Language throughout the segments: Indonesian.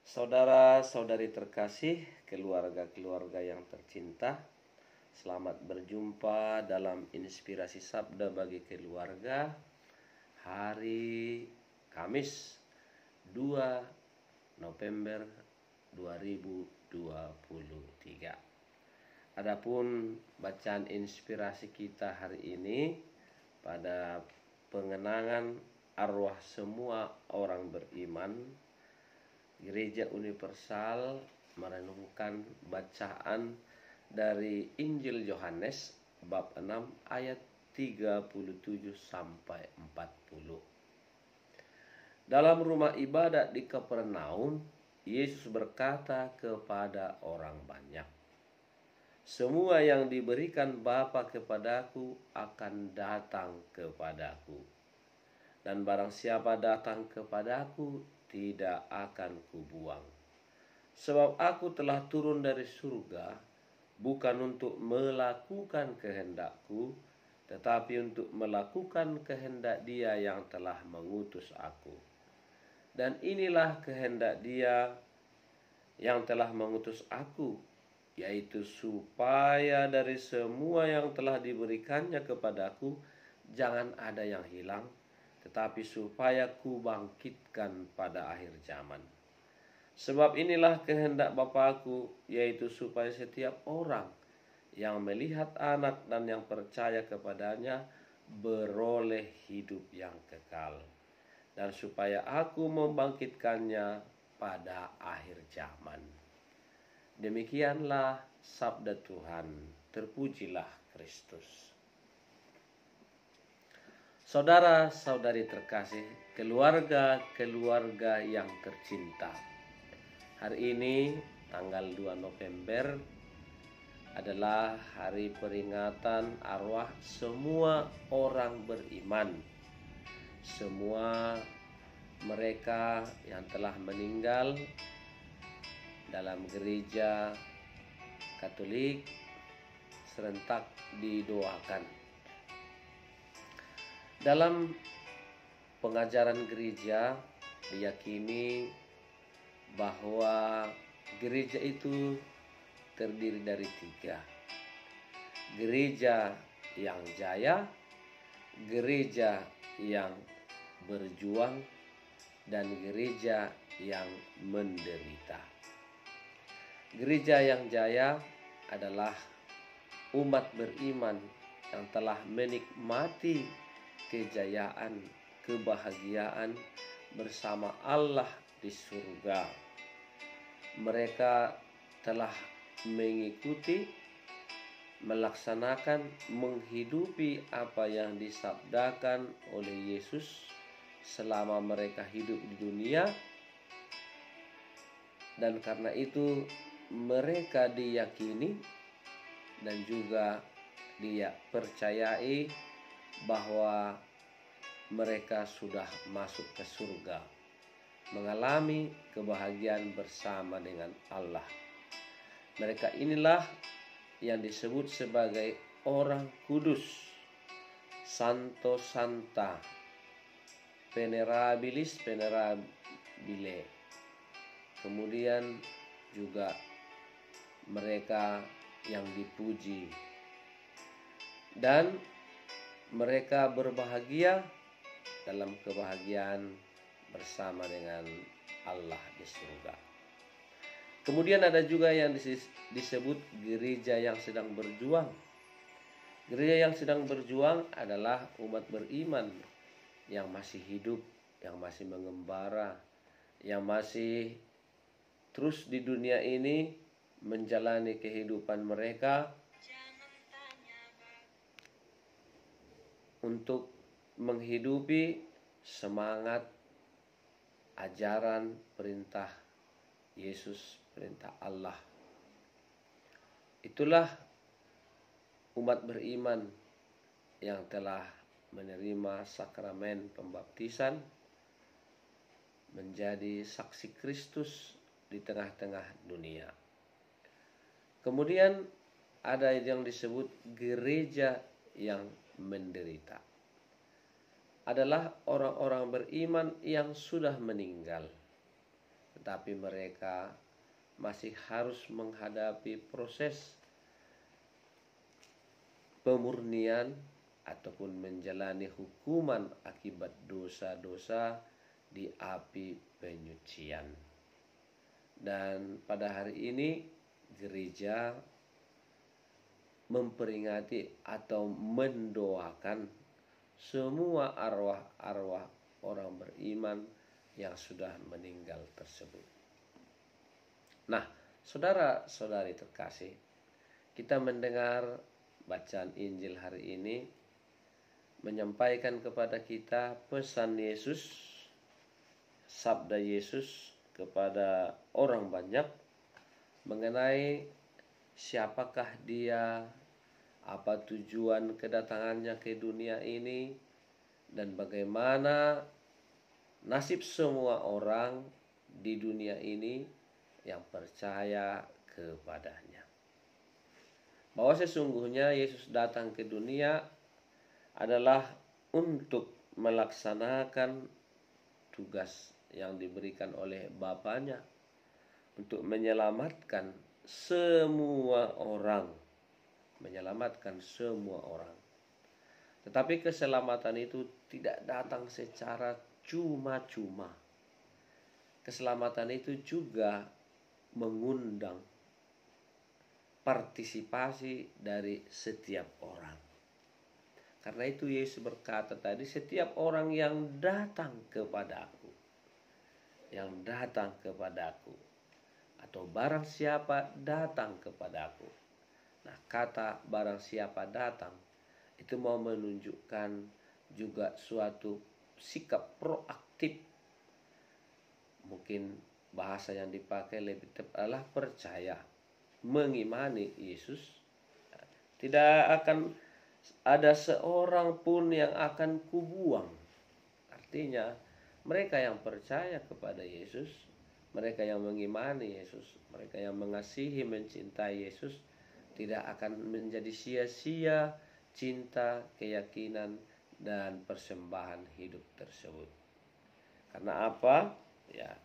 Saudara-saudari terkasih, keluarga-keluarga yang tercinta, selamat berjumpa dalam inspirasi sabda bagi keluarga hari Kamis 2 November 2023. Adapun bacaan inspirasi kita hari ini pada pengenangan arwah semua orang beriman, Gereja Universal merenungkan bacaan dari Injil Yohanes bab 6 ayat 37 sampai 40. Dalam rumah ibadat di Kapernaum, Yesus berkata kepada orang banyak, "Semua yang diberikan Bapa kepadaku akan datang kepadaku. Dan barang siapa datang kepadaku, tidak akan kubuang. Sebab aku telah turun dari surga, bukan untuk melakukan kehendakku, tetapi untuk melakukan kehendak Dia yang telah mengutus aku. Dan inilah kehendak Dia yang telah mengutus aku, yaitu supaya dari semua yang telah diberikannya kepadaku, jangan ada yang hilang, tetapi supaya kubangkitkan pada akhir zaman. Sebab inilah kehendak Bapa-Ku, yaitu supaya setiap orang yang melihat Anak dan yang percaya kepadanya beroleh hidup yang kekal, dan supaya Aku membangkitkannya pada akhir zaman." Demikianlah sabda Tuhan. Terpujilah Kristus. Saudara-saudari terkasih, keluarga-keluarga yang tercinta, hari ini tanggal 2 November adalah hari peringatan arwah semua orang beriman, semua mereka yang telah meninggal dalam gereja Katolik serentak didoakan. Dalam pengajaran gereja diyakini bahwa gereja itu terdiri dari 3. Gereja yang jaya, gereja yang berjuang, dan gereja yang menderita. Gereja yang jaya adalah umat beriman yang telah menikmati kejayaan, kebahagiaan bersama Allah di surga. Mereka telah mengikuti, melaksanakan, menghidupi apa yang disabdakan oleh Yesus selama mereka hidup di dunia, dan karena itu mereka diyakini dan juga dia percayai bahwa mereka sudah masuk ke surga, mengalami kebahagiaan bersama dengan Allah. Mereka inilah yang disebut sebagai orang kudus, Santo Santa, Venerabilis Venerabile. Kemudian juga mereka yang dipuji, dan mereka berbahagia dalam kebahagiaan bersama dengan Allah di surga. Kemudian ada juga yang disebut gereja yang sedang berjuang. Gereja yang sedang berjuang adalah umat beriman yang masih hidup, yang masih mengembara, yang masih terus di dunia ini menjalani kehidupan mereka untuk menghidupi semangat ajaran perintah Yesus, perintah Allah. Itulah umat beriman yang telah menerima sakramen pembaptisan, menjadi saksi Kristus di tengah-tengah dunia. Kemudian ada yang disebut gereja yang menderita. Adalah orang-orang beriman yang sudah meninggal, tetapi mereka masih harus menghadapi proses pemurnian ataupun menjalani hukuman akibat dosa-dosa di api penyucian. Dan pada hari ini gereja memperingati atau mendoakan semua arwah-arwah orang beriman yang sudah meninggal tersebut. Nah, saudara-saudari terkasih, kita mendengar bacaan Injil hari ini menyampaikan kepada kita pesan Yesus, sabda Yesus kepada orang banyak mengenai siapakah dia, apa tujuan kedatangannya ke dunia ini, dan bagaimana nasib semua orang di dunia ini yang percaya kepadanya. Bahwa sesungguhnya Yesus datang ke dunia adalah untuk melaksanakan tugas yang diberikan oleh Bapanya untuk menyelamatkan semua orang. Tetapi keselamatan itu tidak datang secara cuma-cuma. Keselamatan itu juga mengundang partisipasi dari setiap orang. Karena itu Yesus berkata tadi, setiap orang yang datang kepadaku, atau barang siapa datang kepadaku. Nah, kata barang siapa datang itu mau menunjukkan juga suatu sikap proaktif. Mungkin bahasa yang dipakai lebih tepat adalah percaya, mengimani Yesus. Tidak akan ada seorang pun yang akan kubuang. Artinya mereka yang percaya kepada Yesus, mereka yang mengimani Yesus, mereka yang mengasihi, mencintai Yesus, tidak akan menjadi sia-sia cinta, keyakinan, dan persembahan hidup tersebut. Karena apa? Ya,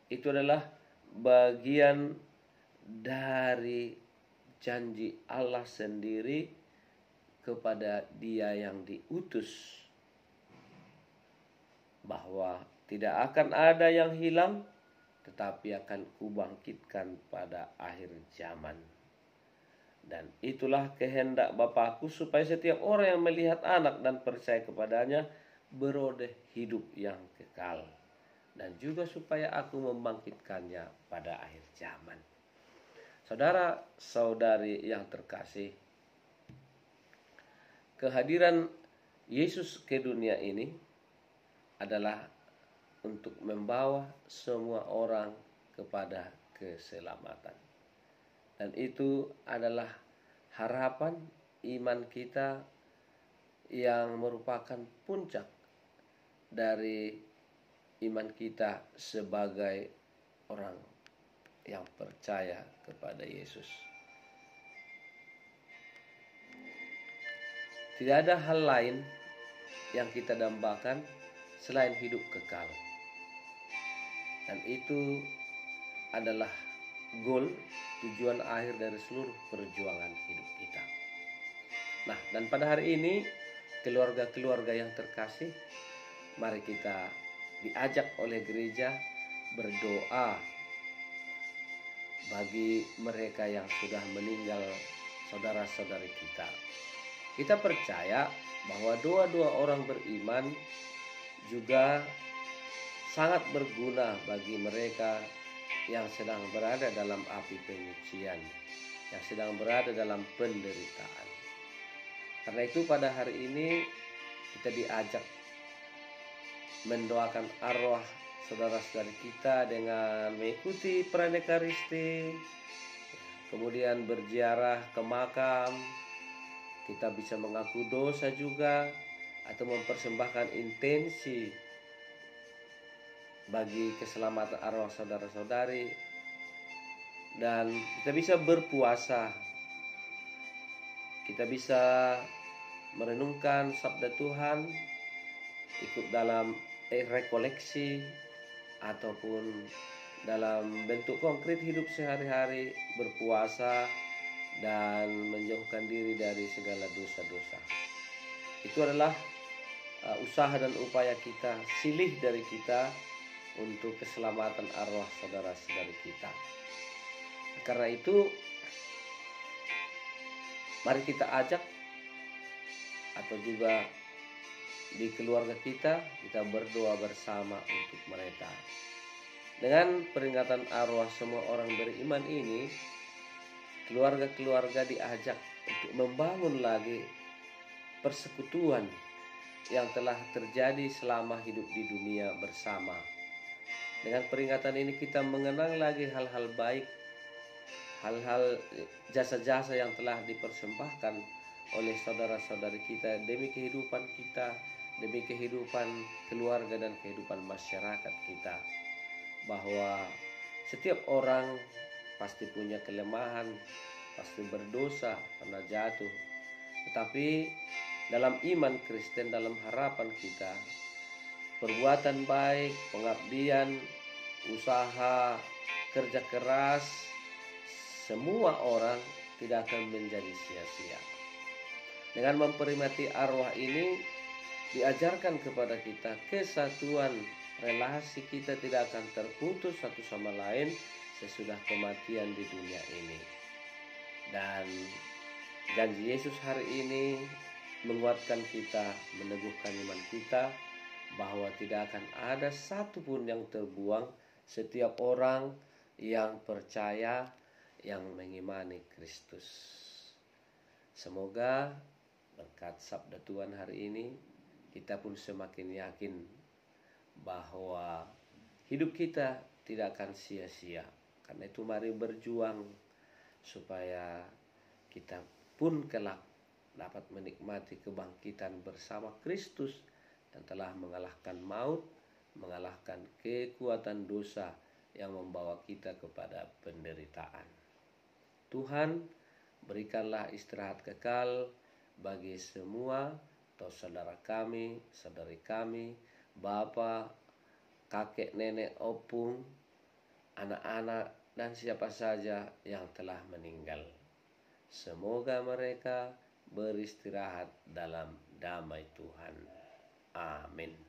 itu adalah bagian dari janji Allah sendiri kepada Dia yang diutus, bahwa tidak akan ada yang hilang, tetapi akan kubangkitkan pada akhir zaman. Dan itulah kehendak Bapakku, supaya setiap orang yang melihat anak dan percaya kepadanya beroleh hidup yang kekal, dan juga supaya aku membangkitkannya pada akhir zaman. Saudara-saudari yang terkasih, kehadiran Yesus ke dunia ini adalah untuk membawa semua orang kepada keselamatan. Dan itu adalah harapan iman kita yang merupakan puncak dari iman kita sebagai orang yang percaya kepada Yesus. Tidak ada hal lain yang kita dambakan selain hidup kekal. Dan itu adalah tujuan akhir dari seluruh perjuangan hidup kita. Nah, dan pada hari ini keluarga-keluarga yang terkasih, mari kita diajak oleh gereja berdoa bagi mereka yang sudah meninggal, saudara-saudari kita. Kita percaya bahwa doa-doa orang beriman juga sangat berguna bagi mereka yang sedang berada dalam api penyucian, yang sedang berada dalam penderitaan. Karena itu pada hari ini kita diajak mendoakan arwah saudara-saudari kita dengan mengikuti perayaan Ekaristi, kemudian berziarah ke makam. Kita bisa mengaku dosa juga, atau mempersembahkan intensi bagi keselamatan arwah saudara-saudari. Dan kita bisa berpuasa, kita bisa merenungkan sabda Tuhan, ikut dalam rekoleksi, ataupun dalam bentuk konkret hidup sehari-hari, berpuasa dan menjauhkan diri dari segala dosa-dosa. Itu adalah usaha dan upaya kita, silih dari kita untuk keselamatan arwah saudara-saudari kita. Karena itu mari kita ajak, atau juga di keluarga kita berdoa bersama untuk mereka. Dengan peringatan arwah semua orang beriman ini, keluarga-keluarga diajak untuk membangun lagi persekutuan yang telah terjadi selama hidup di dunia bersama. Dengan peringatan ini kita mengenang lagi hal-hal baik, hal-hal jasa-jasa yang telah dipersembahkan oleh saudara-saudari kita demi kehidupan kita, demi kehidupan keluarga dan kehidupan masyarakat kita. Bahwa setiap orang pasti punya kelemahan, pasti berdosa, pernah jatuh. Tetapi dalam iman Kristen, dalam harapan kita, perbuatan baik, pengabdian, usaha, kerja keras, semua orang tidak akan menjadi sia-sia. Dengan memperingati arwah ini, diajarkan kepada kita kesatuan, relasi kita tidak akan terputus satu sama lain sesudah kematian di dunia ini. Dan janji Yesus hari ini menguatkan kita, meneguhkan iman kita, bahwa tidak akan ada satupun yang terbuang setiap orang yang percaya, yang mengimani Kristus. Semoga berkat sabda Tuhan hari ini kita pun semakin yakin bahwa hidup kita tidak akan sia-sia. Karena itu mari berjuang supaya kita pun kelak dapat menikmati kebangkitan bersama Kristus yang telah mengalahkan maut, mengalahkan kekuatan dosa yang membawa kita kepada penderitaan. Tuhan, berikanlah istirahat kekal bagi semua atau saudara kami, saudari kami, bapak, kakek, nenek, opung, anak-anak, dan siapa saja yang telah meninggal. Semoga mereka beristirahat dalam damai Tuhan. Amin.